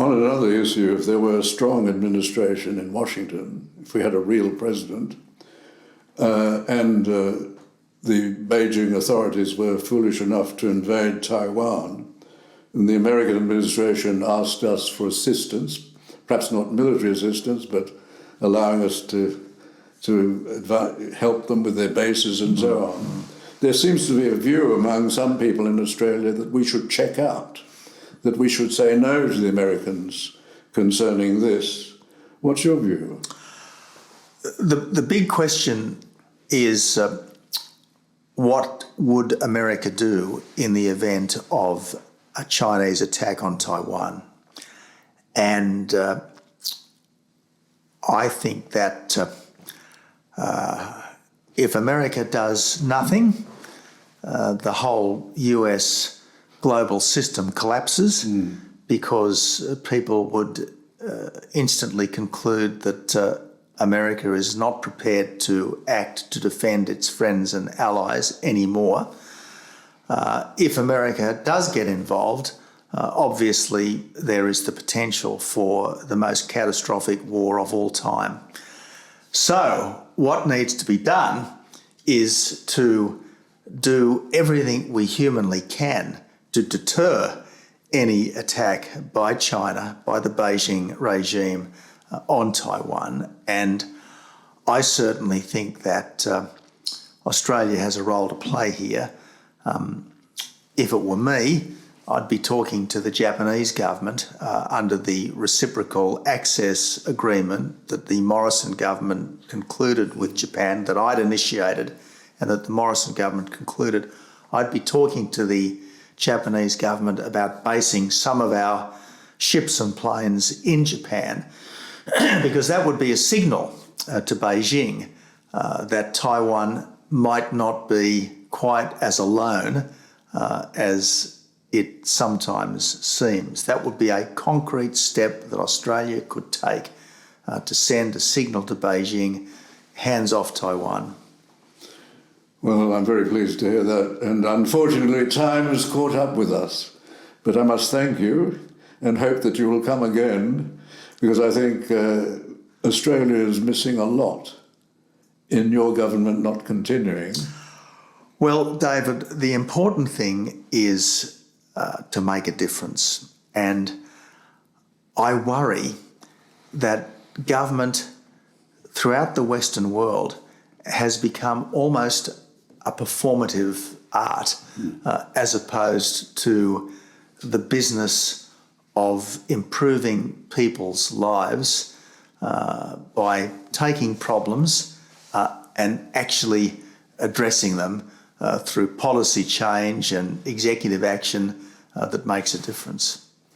on another issue, if there were a strong administration in Washington, if we had a real president, and the Beijing authorities were foolish enough to invade Taiwan, and the American administration asked us for assistance, perhaps not military assistance, but allowing us to help them with their bases and so on. There seems to be a view among some people in Australia that we should check out, that we should say no to the Americans concerning this. What's your view? The big question is what would America do in the event of a Chinese attack on Taiwan? And I think that if America does nothing, the whole US global system collapses because people would instantly conclude that America is not prepared to act to defend its friends and allies anymore. If America does get involved, obviously there is the potential for the most catastrophic war of all time. So what needs to be done is to do everything we humanly can to deter any attack by China, by the Beijing regime on Taiwan. And I certainly think that Australia has a role to play here. If it were me, I'd be talking to the Japanese government under the reciprocal access agreement that the Morrison government concluded with Japan, that I'd initiated and that the Morrison government concluded. I'd be talking to the Japanese government about basing some of our ships and planes in Japan, because that would be a signal to Beijing that Taiwan might not be quite as alone as it sometimes seems. That would be a concrete step that Australia could take to send a signal to Beijing, hands off Taiwan. Well, I'm very pleased to hear that. And unfortunately, time has caught up with us. But I must thank you and hope that you will come again, because I think Australia is missing a lot in your government not continuing. Well, David, the important thing is to make a difference. And I worry that government throughout the Western world has become almost a performative art as opposed to the business of improving people's lives by taking problems and actually addressing them through policy change and executive action that makes a difference.